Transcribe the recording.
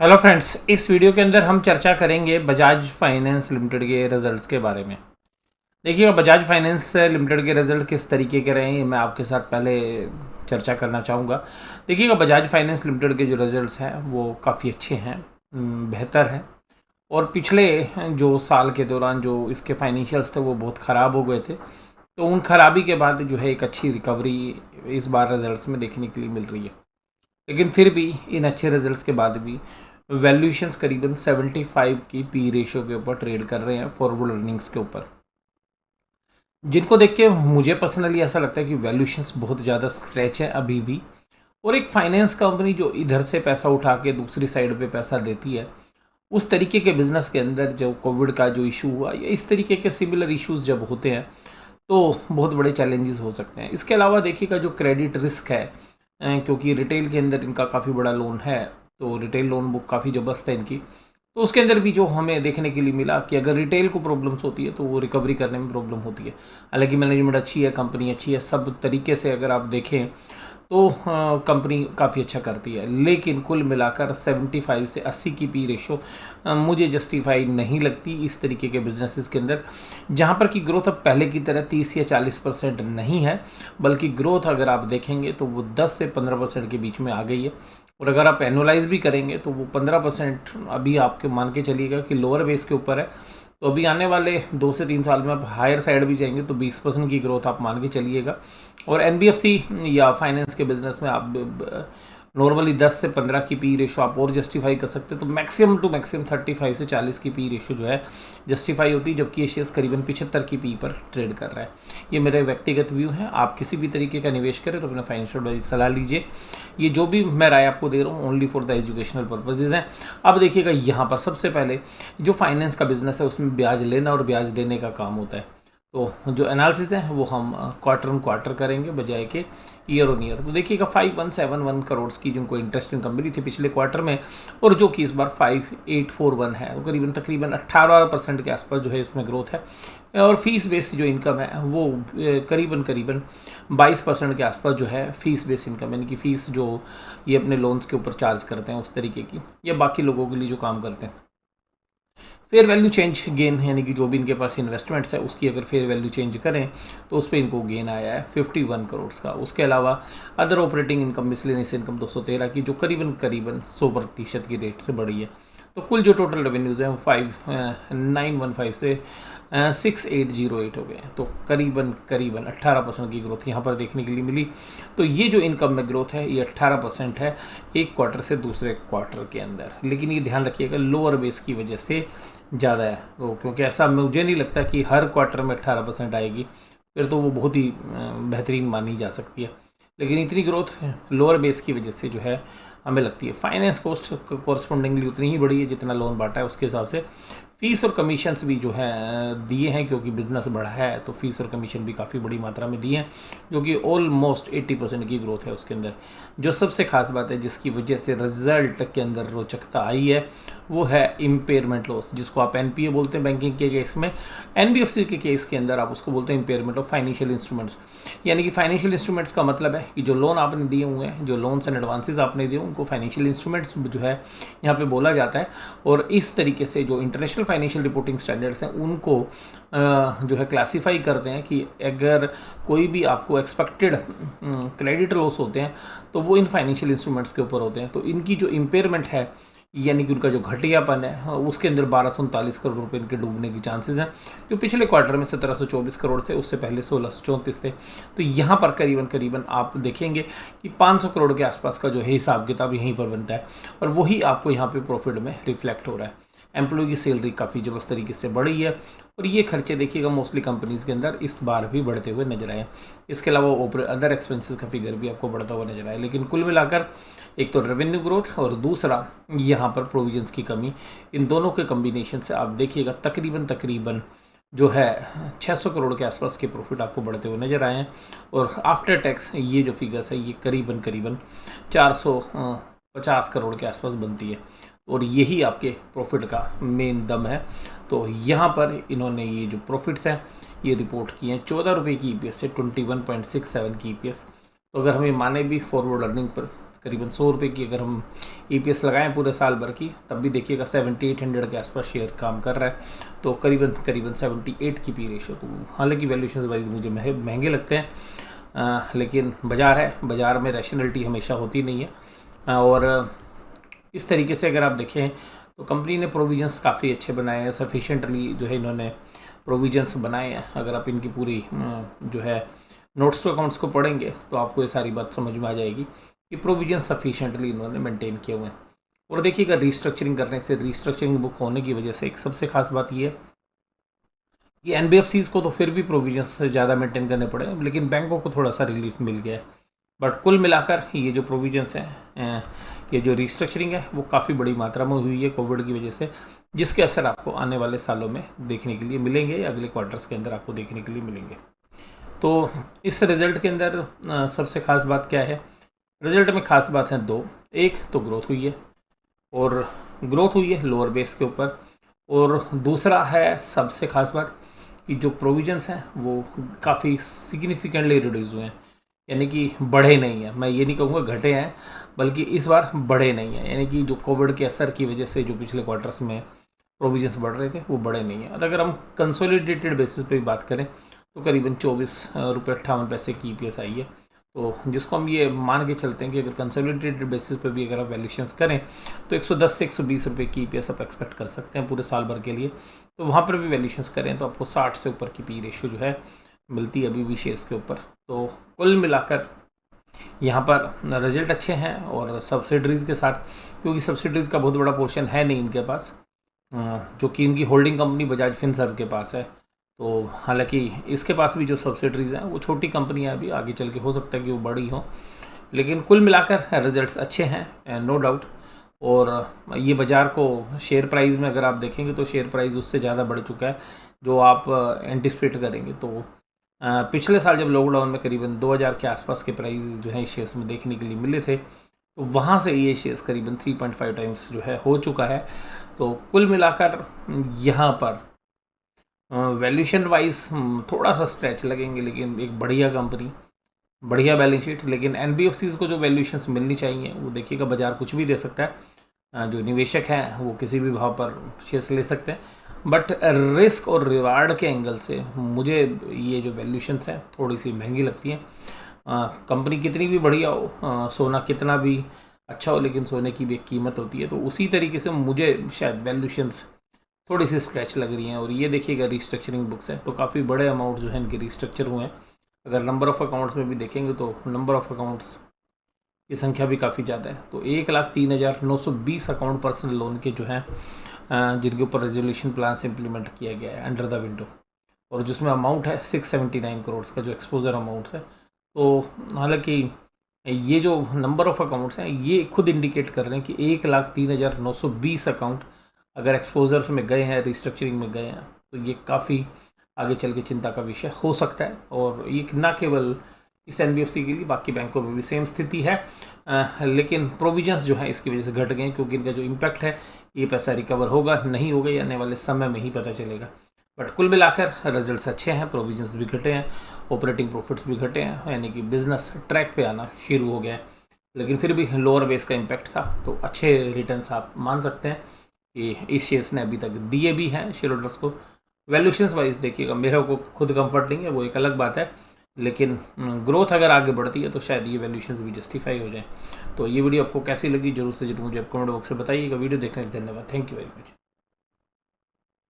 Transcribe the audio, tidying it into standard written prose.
Hello friends, इस video के अंदर हम चर्चा करेंगे बजाज फाइनेंस लिमिटेड के रिजल्ट्स के बारे में। देखिएगा, बजाज फाइनेंस लिमिटेड के रिजल्ट किस तरीके के रहे हैं मैं आपके साथ पहले चर्चा करना चाहूँगा। देखिएगा, बजाज फाइनेंस लिमिटेड के जो रिजल्ट्स हैं वो काफ़ी अच्छे हैं, बेहतर हैं। और पिछले जो साल के दौरान जो इसके फाइनेंशियल्स थे वो बहुत ख़राब हो गए थे, तो उन खराबी के बाद जो है एक अच्छी रिकवरी इस बार रिजल्ट्स में देखने के लिए मिल रही है। लेकिन फिर भी इन अच्छे रिजल्ट्स के बाद भी वैल्यूएशंस करीबन 75 की पी रेशियो के ऊपर ट्रेड कर रहे हैं फॉरवर्ड अर्निंग्स के ऊपर, जिनको देख के मुझे पर्सनली ऐसा लगता है कि वैल्यूएशंस बहुत ज़्यादा स्ट्रेच है अभी भी। और एक फाइनेंस कंपनी जो इधर से पैसा उठा के दूसरी साइड पे पैसा देती है, उस तरीके के बिजनेस के अंदर जो कोविड का जो इशू हुआ या इस तरीके के सिमिलर इश्यूज जब होते हैं तो बहुत बड़े चैलेंजेस हो सकते हैं। इसके अलावा देखिएगा, जो क्रेडिट रिस्क है, क्योंकि रिटेल के अंदर इनका काफ़ी बड़ा लोन है, तो रिटेल लोन बुक काफ़ी ज़बरदस्त है इनकी। तो उसके अंदर भी जो हमें देखने के लिए मिला कि अगर रिटेल को प्रॉब्लम्स होती है तो वो रिकवरी करने में प्रॉब्लम होती है। हालांकि मैनेजमेंट अच्छी है, कंपनी अच्छी है, सब तरीके से अगर आप देखें तो कंपनी काफ़ी अच्छा करती है। लेकिन कुल मिलाकर 75 से 80 की पी रेशो मुझे जस्टिफाई नहीं लगती इस तरीके के बिजनेसेस के अंदर, जहाँ पर कि ग्रोथ अब पहले की तरह 30 या 40% नहीं है, बल्कि ग्रोथ अगर आप देखेंगे तो वो 10 से 15% के बीच में आ गई है। और अगर आप एनुअलाइज भी करेंगे तो वो 15% अभी आपके मान के चलिएगा कि लोअर बेस के ऊपर है। तो अभी आने वाले 2 से 3 साल में आप हायर साइड भी जाएंगे तो 20% की ग्रोथ आप मान के चलिएगा। और एनबीएफसी या फाइनेंस के बिजनेस में आप नॉर्मली 10 से 15 की पी रेशो आप और जस्टिफाई कर सकते हैं, तो मैक्सिमम टू मैक्सिमम 35 से 40 की पी रेशो जो है जस्टिफाई होती है, जबकि ये शेयर्स करीबन 75 की पी पर ट्रेड कर रहा है। ये मेरा व्यक्तिगत व्यू है। आप किसी भी तरीके का निवेश करें तो अपना फाइनेंशियल एडवाइस सलाह लीजिए। ये जो भी मैं राय आपको दे रहा हूँ only for the educational purposes हैं। अब देखिएगा, यहाँ पर सबसे पहले जो फाइनेंस का बिजनेस है उसमें ब्याज लेना और ब्याज देने का काम होता है। तो जो एनालिसिस है वो हम क्वार्टर ऑन क्वार्टर करेंगे बजाय के ईयर ऑन ईयर। तो देखिएगा, 5171 करोड़ की जिनको इंटरेस्ट इनकम मिली थी पिछले क्वार्टर में, और जो कि इस बार 5841 है, तो करीबन तकरीबन 18% के आसपास जो है इसमें ग्रोथ है। और फीस बेस्ड जो इनकम है वो करीबन 22% के आसपास जो है फीस बेस्ड इनकम, यानी कि फ़ीस जो ये अपने लोन्स के ऊपर चार्ज करते हैं उस तरीके की, या बाकी लोगों के लिए जो काम करते हैं। फेयर वैल्यू चेंज गेन, यानी कि जो भी इनके पास इन्वेस्टमेंट्स है उसकी अगर फेयर वैल्यू चेंज करें तो उस पर इनको गेन आया है 51 करोड़ का। उसके अलावा other operating income, miscellaneous income 213 की, जो करीबन 100% की रेट से बढ़ी है। तो कुल जो टोटल रेवेन्यूज़ हैं वो 5915 से 6808 हो गए हैं, तो करीबन 18% की ग्रोथ यहाँ पर देखने के लिए मिली। तो ये जो इनकम में ग्रोथ है ये 18% है एक क्वार्टर से दूसरे क्वार्टर के अंदर। लेकिन ये ध्यान रखिएगा, लोअर बेस की वजह से ज़्यादा है, तो क्योंकि ऐसा मुझे नहीं लगता कि हर क्वार्टर में 18% आएगी, फिर तो वो बहुत ही बेहतरीन मानी जा सकती है। लेकिन इतनी ग्रोथ लोअर बेस की वजह से जो है हमें लगती है। फाइनेंस कॉस्ट कॉरस्पॉन्डिंगली उतनी ही बड़ी है जितना लोन बांटा है उसके हिसाब से। फ़ीस और कमीशंस भी जो है दिए हैं, क्योंकि बिज़नेस बढ़ा है तो फीस और कमीशन भी काफ़ी बड़ी मात्रा में दिए हैं, जो कि ऑलमोस्ट 80% की ग्रोथ है उसके अंदर। जो सबसे खास बात है जिसकी वजह से रिजल्ट के अंदर रोचकता आई है वो है इम्पेयरमेंट लॉस, जिसको आप एनपीए बोलते हैं बैंकिंग के केस में। एनबीएफसी के केस के अंदर आप उसको बोलते हैं इम्पेयरमेंट ऑफ फाइनेंशियल इंस्ट्रूमेंट्स। यानी कि फाइनेंशियल इंस्ट्रूमेंट्स का मतलब है कि जो लोन आपने दिए हुए हैं, जो लोन्स एंड एडवांसेस आपने दिए उनको फाइनेंशियल इंस्ट्रूमेंट्स जो है यहाँ पे बोला जाता है। और इस तरीके से जो इंटरनेशनल फाइनेंशियल रिपोर्टिंग स्टैंडर्ड्स हैं उनको जो है क्लासीफाई करते हैं कि अगर कोई भी आपको एक्सपेक्टेड क्रेडिट लॉस होते हैं तो वो इन फाइनेंशियल इंस्ट्रूमेंट्स के ऊपर होते हैं। तो इनकी जो इम्पेयरमेंट है, यानी कि उनका जो घटियापन है, उसके अंदर 1239 करोड़ रुपए इनके डूबने की चांसेस हैं, जो पिछले क्वार्टर में 1724 करोड़ थे, उससे पहले 1634 थे। तो यहाँ पर करीबन आप देखेंगे कि 500 करोड़ के आसपास का जो है हिसाब किताब यहीं पर बनता है, और वही आपको यहाँ पे प्रॉफिट में रिफ्लेक्ट हो रहा है। एम्प्लॉय की सैलरी काफ़ी ज़बरदस्त तरीके से बढ़ी है, और ये खर्चे देखिएगा मोस्टली कंपनीज़ के अंदर इस बार भी बढ़ते हुए नजर आए। इसके अलावा अदर एक्सपेंसेस का फिगर भी आपको बढ़ता हुआ नजर आए। लेकिन कुल मिलाकर एक तो रेवेन्यू ग्रोथ और दूसरा यहाँ पर प्रोविजंस की कमी, इन दोनों के कम्बिनेशन से आप देखिएगा तकरीबन जो है 600 करोड़ के आसपास के प्रॉफिट आपको बढ़ते हुए नजर आए हैं। और आफ्टर टैक्स ये जो फिगर्स है ये करीबन 450 करोड़ के आसपास बनती है, और यही आपके प्रॉफिट का मेन दम है। तो यहाँ पर इन्होंने ये जो प्रॉफिट्स हैं ये रिपोर्ट किए हैं 14 रुपये की ईपीएस से 21.67 की ईपीएस। तो अगर हमें माने भी फॉरवर्ड अर्निंग पर करीबन 100 रुपये की अगर हम EPS लगाएं पूरे साल भर की, तब भी देखिएगा 7800 के आसपास शेयर काम कर रहा है। तो करीबन 78 की पी रेशो। तो हालांकि वैल्यूएशन वाइज मुझे महंगे लगते हैं, लेकिन बाज़ार है, बाज़ार में रैशनलिटी हमेशा होती नहीं है। और इस तरीके से अगर आप देखें तो कंपनी ने प्रोविजंस काफ़ी अच्छे बनाए हैं, सफिशेंटली जो है इन्होंने प्रोविजंस बनाए हैं। अगर आप इनकी पूरी जो है नोट्स टू अकाउंट्स को पढ़ेंगे तो आपको ये सारी बात समझ में आ जाएगी कि प्रोविजन सफिशेंटली इन्होंने मेंटेन किए हुए हैं। और देखिएगा रीस्ट्रक्चरिंग करने से, रीस्ट्रक्चरिंग बुक होने की वजह से एक सबसे खास बात ये है कि NBFCs को तो फिर भी प्रोविजंस ज़्यादा मेंटेन करने पड़े, लेकिन बैंकों को थोड़ा सा रिलीफ मिल गया है। बट कुल मिलाकर ये जो प्रोविजंस हैं, ये जो रीस्ट्रक्चरिंग है वो काफ़ी बड़ी मात्रा में हुई है कोविड की वजह से, जिसके असर आपको आने वाले सालों में देखने के लिए मिलेंगे, या अगले क्वार्टर्स के अंदर आपको देखने के लिए मिलेंगे। तो इस रिज़ल्ट के अंदर सबसे खास बात क्या है? रिज़ल्ट में खास बात है दो। एक तो ग्रोथ हुई है, और ग्रोथ हुई है लोअर बेस के ऊपर, और दूसरा है सबसे खास बात कि जो प्रोविजंस हैं वो काफ़ी सिग्निफिकेंटली रिड्यूस हुए हैं, यानी कि बढ़े नहीं हैं। मैं ये नहीं कहूँगा घटे हैं, बल्कि इस बार बढ़े नहीं हैं, यानी कि जो कोविड के असर की वजह से जो पिछले क्वार्टर्स में प्रोविजंस बढ़ रहे थे वो बढ़े नहीं हैं। और अगर हम कंसोलिडेटेड बेसिस पे भी बात करें तो करीबन 24 रुपये 58 पैसे की EPS आई है। तो जिसको हम ये मान के चलते हैं कि अगर कंसोलिडेटेड बेसिस पे भी अगर आप वैल्यूशंस करें तो 110 से 120 रुपये की EPS आप एक्सपेक्ट कर सकते हैं पूरे साल भर के लिए। तो वहाँ पर भी वैल्यूशंस करें तो आपको 60 से ऊपर की पी रेशो जो है मिलती है अभी भी शेयर्स के ऊपर। तो कुल मिलाकर यहाँ पर रिजल्ट अच्छे हैं, और सब्सिडरीज़ के साथ, क्योंकि सब्सिडरीज़ का बहुत बड़ा पोर्शन है नहीं इनके पास, जो कि इनकी होल्डिंग कंपनी बजाज फिनसर्व के पास है। तो हालांकि इसके पास भी जो सब्सिडरीज़ हैं वो छोटी कंपनियां भी, आगे चल के हो सकता है कि वो बड़ी हों, लेकिन कुल मिलाकर रिजल्ट्स अच्छे हैं, नो डाउट। और ये बाज़ार को शेयर प्राइस में अगर आप देखेंगे तो शेयर प्राइस उससे ज़्यादा बढ़ चुका है जो आप एंटिसिपेट करेंगे। तो पिछले साल जब लॉकडाउन में करीबन 2000 के आसपास के प्राइस जो है शेयर्स में देखने के लिए मिले थे, तो वहाँ से ये शेयर्स करीबन 3.5 टाइम्स जो है हो चुका है। तो कुल मिलाकर यहाँ पर वैल्यूशन वाइज थोड़ा सा स्ट्रेच लगेंगे, लेकिन एक बढ़िया कंपनी, बढ़िया बैलेंस शीट। लेकिन NBFCs को जो वैल्यूशंस मिलनी चाहिए वो देखिएगा बाज़ार कुछ भी दे सकता है, जो निवेशक हैं वो किसी भी भाव पर शेयर्स ले सकते हैं, बट रिस्क और रिवार्ड के एंगल से मुझे ये जो वैल्यूशंस हैं थोड़ी सी महंगी लगती हैं। कंपनी कितनी भी बढ़िया हो, सोना कितना भी अच्छा हो, लेकिन सोने की भी एक कीमत होती है। तो उसी तरीके से मुझे शायद वैल्यूशंस थोड़ी सी स्क्रैच लग रही हैं। और ये देखिएगा रीस्ट्रक्चरिंग बुक्स है तो काफ़ी बड़े अमाउंट जो है इनके रीस्ट्रक्चर हुए हैं। अगर नंबर ऑफ़ अकाउंट्स में भी देखेंगे तो नंबर ऑफ़ अकाउंट्स की संख्या भी काफ़ी ज़्यादा है। तो 1,03,920 अकाउंट पर्सनल लोन के जो हैं जिनके ऊपर रेजोल्यूशन प्लान से इम्प्लीमेंट किया गया है अंडर द विंडो, और जिसमें अमाउंट है 679 करोड़ का जो एक्सपोजर अमाउंट्स है। तो हालांकि ये जो नंबर ऑफ़ अकाउंट्स हैं ये खुद इंडिकेट कर रहे हैं कि 1,03,920 अकाउंट अगर एक्सपोजर्स में गए हैं, रिस्ट्रक्चरिंग में गए हैं, तो ये काफ़ी आगे चल के चिंता का विषय हो सकता है। और ये ना केवल इस NBFC के लिए, बाकी बैंकों में भी सेम स्थिति है, लेकिन प्रोविजंस जो है इसकी वजह से घट गए, क्योंकि इनका जो इम्पैक्ट है ये पैसा रिकवर होगा नहीं होगा ये आने वाले समय में ही पता चलेगा। बट कुल मिलाकर रिजल्ट्स अच्छे हैं, प्रोविजंस भी घटे हैं, ऑपरेटिंग प्रॉफिट्स भी घटे हैं, यानी कि बिजनेस ट्रैक पे आना शुरू हो गया है। लेकिन फिर भी लोअर बेस का इम्पैक्ट था, तो अच्छे रिटर्न्स आप मान सकते हैं कि इस शेयर्स ने अभी तक दिए भी हैं शेयर होल्डर्स को। वैल्यूशंस वाइज देखिएगा मेरे को खुद कंफर्ट नहीं है, वो एक अलग बात है, लेकिन ग्रोथ अगर आगे बढ़ती है तो शायद ये वैल्यूशंस भी जस्टिफाई हो जाए। तो ये वीडियो आपको कैसी लगी जरूर से जरूर मुझे कमेंट बॉक्स में बताइएगा। वीडियो देखने के लिए धन्यवाद। Thank you very much.